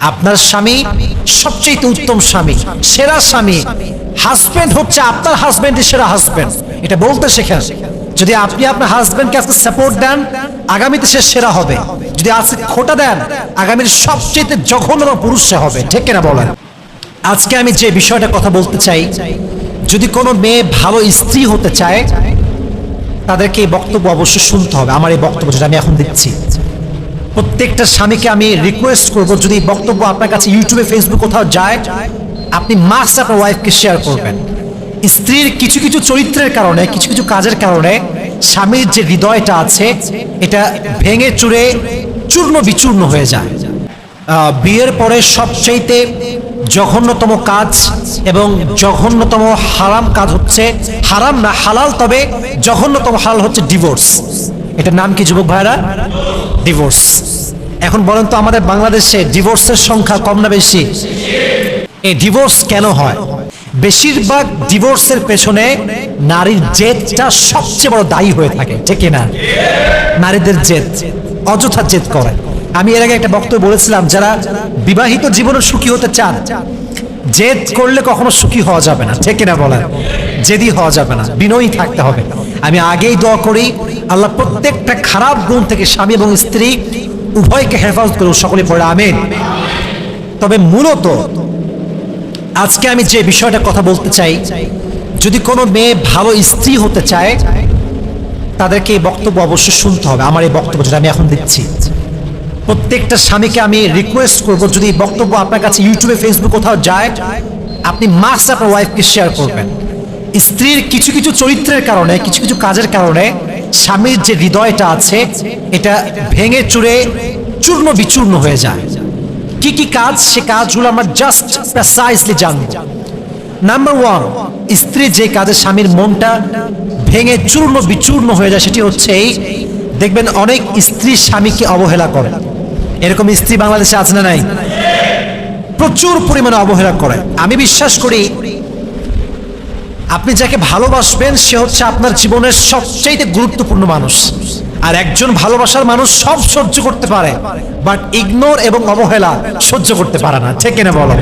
আপনার স্বামী সবচেয়ে উত্তম স্বামী, সেরা স্বামী। হাজবেন্ড হচ্ছে আপনার হাজবেন্ডের সেরা হাজবেন্ড, এটা বলতে শেখেন। যদি আপনি আপনার হাজবেন্ডকে আজকে সাপোর্ট দেন, আগামীতে সে সেরা হবে। যদি আজকে খোটা দেন, আগামীর সবচেয়ে জঘন্যতম পুরুষ সে হবে। ঠিক কিনা বলেন? আজকে আমি যে বিষয়টা কথা বলতে চাই, যদি কোনো মেয়ে ভালো স্ত্রী হতে চায়, তাদেরকে এই বক্তব্য অবশ্যই শুনতে হবে। আমার এই বক্তব্য যেটা আমি এখন দিচ্ছি, প্রত্যেকটা স্বামীকে আমি রিকোয়েস্ট করবো, যদি এই বক্তব্য আপনার কাছে ইউটিউবে, ফেসবুক কোথাও যায়, আপনি মাস্ট আপনার ওয়াইফকে শেয়ার করবেন। স্ত্রীর কিছু কিছু চরিত্রের কারণে, কিছু কিছু কাজের কারণে স্বামীর যে হৃদয়টা আছে, এটা ভেঙে চুরে চূর্ণ বিচূর্ণ হয়ে যায়। বিয়ের পরে সবচাইতে জঘন্যতম কাজ এবং জঘন্যতম হারাম কাজ হচ্ছে, হারাম না হালাল, তবে জঘন্যতম হালাল হচ্ছে ডিভোর্স। এটার নাম কি যুবক ভাইরা? ডিভোর্স। এখন বলেন তো, আমাদের বাংলাদেশে ডিভোর্সের সংখ্যা কম না বেশি? এই ডিভোর্স কেন হয়? বেশিরভাগ ডিভোর্সের পেছনে নারীর জেদটা সবচেয়ে বড় দায়ী হয়ে থাকে। ঠিক না? নারীদের জেদ, অযথা জেদ করে। আমি এর আগে একটা বক্তব্য বলেছিলাম, যারা বিবাহিত জীবনে সুখী হতে চান, জেদ করলে কখনো সুখী হওয়া যাবে না। ঠিক না বলেন? জেদি হওয়া যাবে না, বিনয়ী থাকতে হবে। আমি আগেই দোয়া করি, আল্লাহ প্রত্যেকটা খারাপ গুণ থেকে স্বামী এবং স্ত্রী উভয়কে হেফাজত করুন। সকলে পড়ে আমিন। তবে মূলত আজকে আমি যে বিষয়টা কথা বলতে চাই, যদি কোনো মেয়ে ভালো স্ত্রী হতে চায়, তাদেরকে এই বক্তব্য অবশ্যই শুনতে হবে। আমার এই বক্তব্য যেটা আমি এখন দিচ্ছি, প্রত্যেকটা স্বামীকে আমি রিকোয়েস্ট করবো, যদি এই বক্তব্য আপনার কাছে ইউটিউবে, ফেসবুক কোথাও যায়, আপনি মাস্ট আপনার ওয়াইফকে শেয়ার করবেন। স্ত্রীর কিছু কিছু চরিত্রের কারণে, কিছু কিছু কাজের কারণে স্বামীর যে হৃদয়টা আছে, এটা ভেঙে চুরে চূর্ণ বিচূর্ণ হয়ে যায়। কি কি কাজ, সে কাজগুলো আমরা জাস্ট প্রেসাইজলি জানব। নাম্বার ওয়ান, স্ত্রী যে কাজে স্বামীর মনটা ভেঙে চূর্ণ বিচূর্ণ হয়ে যায়, সেটি হচ্ছে এই, দেখবেন অনেক স্ত্রী স্বামীকে অবহেলা করে। এরকম স্ত্রী বাংলাদেশে আছে না নাই? প্রচুর পরিমাণে অবহেলা করে। আমি বিশ্বাস করি, আপনি যাকে ভালোবাসবেন সে হচ্ছে আপনার জীবনের সবচেয়ে গুরুত্বপূর্ণ মানুষ। আর একজন ভালোবাসার মানুষ সব সহ্য করতে পারে, বাট ইগনোর এবং অবহেলা সহ্য করতে পারে না। ঠিক কিনা বলো?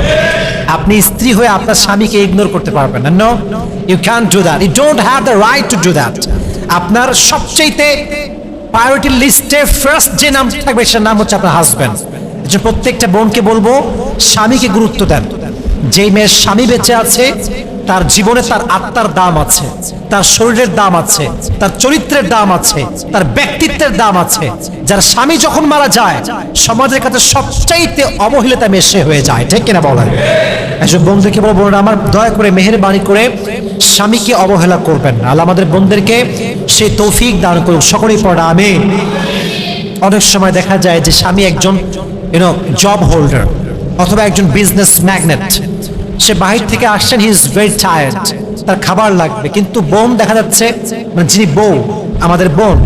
আপনি স্ত্রী হয়ে আপনার স্বামীকে ইগনোর করতে পারবেন না। No, you can't do that. You don't have the right to do that. আপনার সবচেয়ে প্রায়োরিটি লিস্টে ফার্স্ট যে নাম থাকবে, সে নাম হচ্ছে আপনার হাজবেন্ড। প্রত্যেকটা বোনকে বলবো, স্বামীকে গুরুত্ব দেন। যেই মেয়ের স্বামী বেঁচে আছে, তার জীবনে তার আত্মার দাম আছে, তার শরীরের দাম আছে, তার চরিত্রের দাম আছে, তার ব্যক্তিত্বের দাম আছে। যার স্বামী যখন মারা যায়, সমাজের কাছে সবচাইতে অবহেলিতা মেয়ে সে হয়ে যায়। ঠিক কিনা বলেন? এসব বন্ধুকে বলবো, আমার দয়া করে মেহেরবানি করে স্বামীকে অবহেলা করবেন না। আল্লাহ আমাদের বোনদেরকে সেই তৌফিক দান করুক। সকলেই পড়া আমিন। অনেক সময় দেখা যায় যে স্বামী একজন জব হোল্ডার অথবা একজন বিজনেস ম্যাগনেট, সে বাহির থেকে আসছেন, হি ইজ ভেরি টায়ার্ড, তার খাবার লাগবে, কিন্তু বোন দেখা যাচ্ছে, মানে যিনি বউ, আমাদের বোন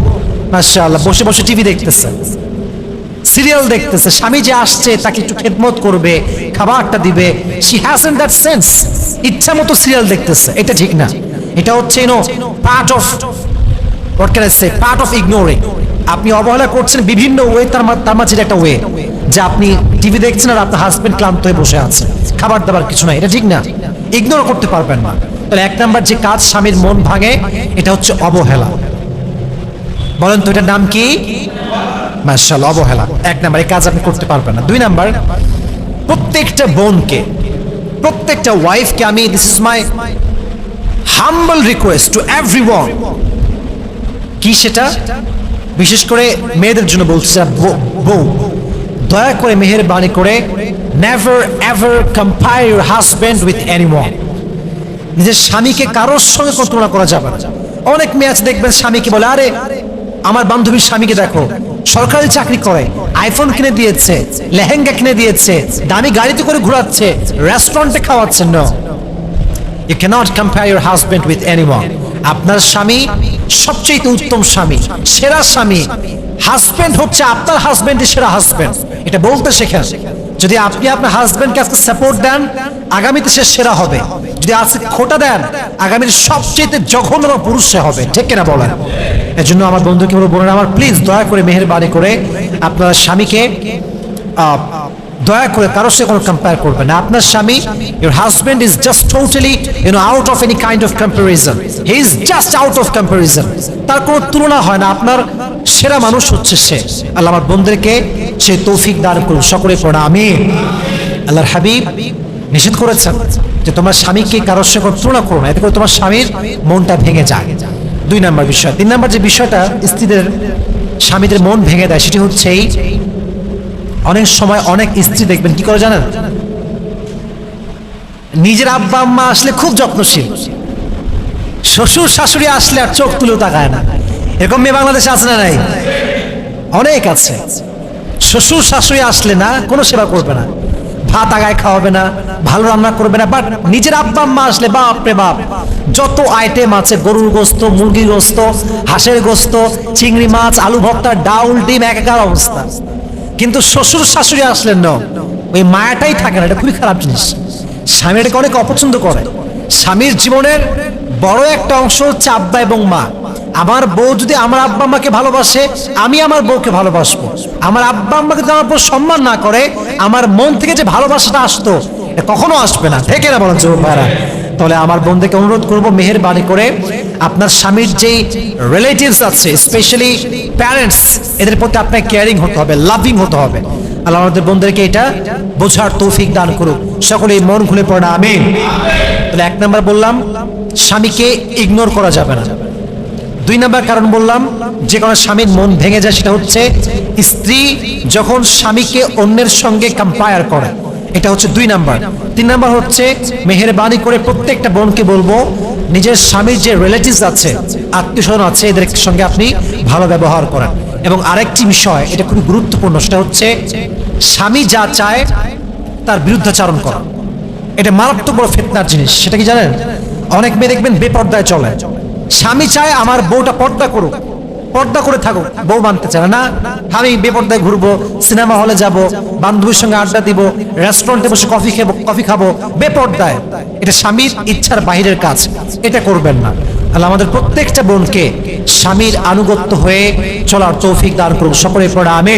মাশাআল্লাহ বসে বসে টিভি দেখতেছে, সিরিয়াল দেখতেছে। স্বামী যে আসছে তাকে একটু খেদমত করবে, খাবারটা দিবে, শি হ্যাজন্ট দ্যাট সেন্স। ইচ্ছা মতো সিরিয়াল দেখতেছে, এটা ঠিক না। এটা হচ্ছে part of, what can I say, part of ignoring. আপনি অবহেলা করছেন বিভিন্ন ওয়ে, তার মাঝে একটা ওয়ে যে আপনি টিভি দেখছেন আর আপনার হাজবেন্ড ক্লান্ত হয়ে বসে আছে, খাবার দাবার কিছু নাই, এটা ঠিক না। ইগনোর করতে পারবেন না। তাহলে এক নাম্বার যে কাজ স্বামীর মন ভাঙে, এটা হচ্ছে অবহেলা। বলেন তো এটার নাম কি? মাশাআল্লাহ, অবহেলা। এক নাম্বার, এই কাজ আপনি করতে পারবেন না। দুই নাম্বার, প্রত্যেকটা বোনকে, প্রত্যেকটা ওয়াইফকে আমি, this is my humble request to everyone, কি সেটা বিশেষ করে মেয়েদের জন্য বলছি, বউ, দয়া করে মেহেরবানি করে never ever compare your husband with anyone. নিজের স্বামীকে কারোর সঙ্গে তুলনা করা যাবে না। অনেক মেয়ে আছে দেখবেন, স্বামীকে বলে, আরে আমার বান্ধবীর স্বামীকে দেখো, সরকারি চাকরি করে, আইফোন কিনে দিয়েছে, লেহেঙ্গা কিনে দিয়েছে, দামি গাড়িতে করে ঘোরাচ্ছে, রেস্টুরেন্টে খাওয়াচ্ছে। No, you cannot compare your husband with anyone. আপনার স্বামী সবচেয়ে উত্তম স্বামী, সেরা স্বামী। হাজবেন্ড হচ্ছে আপনার হাজবেন্ডের সেরা হাজবেন্ড, এটা বলতে শেখেন। যদি আপনি আপনার হাজবেন্ডকে আজকে সাপোর্ট দেন, আগামীতে সে সেরা হবে। যদি আজকে খোটা দেন, আগামীর সবচেয়ে জঘন্যতম পুরুষ সে হবে। ঠিক কিনা বলেন? এর জন্য আমার বন্ধুকে বলবো, বোনেরা আমার, প্লিজ দয়া করে মেহেরবানি করে আপনার স্বামীকে দয়া করে কারোর সাথে কোনো কম্পেয়ার করবেন না। আপনার স্বামী, your husband is just totally out of any kind of comparison. He is just out of comparison. তার কোনো তুলনা হয় না। আপনার সেরা মানুষ হচ্ছে সে। আল্লাহ আমার বন্ধুদেরকে সে তৌফিক দান করুন, সকলে পড়া আমিন। আল্লাহর হাবিব নিষেধ করেছেন যে তোমার স্বামীকে কারোর সাথে কোনো তুলনা করো না, এতে করে তোমার স্বামীর মনটা ভেঙে যায়। 2 নম্বর বিষয়। 3 নম্বর যে বিষয়টা স্ত্রীদের স্বামীদের মন ভেঙে দেয় সেটি হচ্ছে এই, অনেক সময় অনেক স্ত্রী দেখবেন কি করে জানেন, নিজের আব্বা আম্মা আসলে খুব যত্নশীল, শ্বশুর শাশুড়ি আসলে আর চোখ তুলেও তাকায় না। এরকম মেয়ে বাংলাদেশে আছে না নাই? অনেক আছে। শ্বশুর শাশুড়ি আসলে না কোনো সেবা করবে না, ভাত আগায় খাওয়াবে না, ভালো রান্না করবে না, বাট নিজের আব্বা আম্মা আসলে বাপ রে বাপ, যত আইটেম আছে, গরুর গোস্ত, মুরগির গোস্ত, হাঁসের গোস্ত, চিংড়ি মাছ, আলু ভর্তা, ডাউল, ডিম, একাকার অবস্থা। কিন্তু শ্বশুর শাশুড়ি আসলেন না, ওই মায়াটাই থাকে না। এটা খুবই খারাপ জিনিস। স্বামী এটাকে অনেক অপছন্দ করে। স্বামীর জীবনের বড় একটা অংশ হচ্ছে আব্বা এবং মা। আমার বউ যদি আমার আব্বা আম্মাকে ভালোবাসে, আমি আমার বউকে ভালোবাসবো। আমার আব্বা আম্মাকে যদি আমার বউ সম্মান না করে, আমার মন থেকে যে ভালোবাসাটা আসতো এটা কখনো আসবে না। ঠিক না বলেন যুবক ভাইরা? তাহলে আমার বন্ধুকে অনুরোধ করব, মেহেরবানি করে আপনার স্বামীর যেই রিলেটিভস আছে, স্পেশালি প্যারেন্টস, এদের প্রতি আপনাকে কেয়ারিং হতে হবে, লাভিং হতে হবে। আল্লাহ আমাদের বন্ধুদেরকে এটা বোঝার তৌফিক দান করুক, সকলেই মন খুলে পড়ে আমিন। তাহলে 1 নাম্বার বললাম, স্বামীকে ইগনোর করা যাবে না। 2 নাম্বার কারণ বললাম, যে কোনো স্বামীর মন ভেঙে যায় সেটা হচ্ছে স্ত্রী যখন স্বামীকে অন্যের সঙ্গে কম্পেয়ার করে, এটা হচ্ছে 2 নাম্বার। 3 নাম্বার হচ্ছে মেহেরবানি করে প্রত্যেকটা বোনকে বলবো, নিজের স্বামীর যে রিলেটিভস আছে, আত্মীয় স্বজন আছে, এদের সঙ্গে আপনি ভালো ব্যবহার করেন। এবং আরেকটি বিষয়, এটা খুবই গুরুত্বপূর্ণ, সেটা হচ্ছে স্বামী যা চায় তার বিরুদ্ধাচরণ করা। এটা মারাত্মক বড় ফিতনার জিনিস। সেটা কি জানেন? অনেক মেয়ে দেখবেন বেপর্দায় চলে। স্বামী চায় আমার বউটা পর্দা করুক, পর্দা করে থাকুক, বউ মানতে চায় না, আমি বেপর্দায় ঘুরবো, সিনেমা হলে যাব, বান্ধবীর সঙ্গে আড্ডা দিব, রেস্টুরেন্টে বসে কফি খাবো বেপর্দায়। এটা স্বামীর ইচ্ছার বাহিরের কাজ, এটা করবেন না। আল্লাহ আমাদের প্রত্যেকটা বোনকে স্বামীর আনুগত্য হয়ে চলার তৌফিক দান করুন, সকলে পড়া আমিন।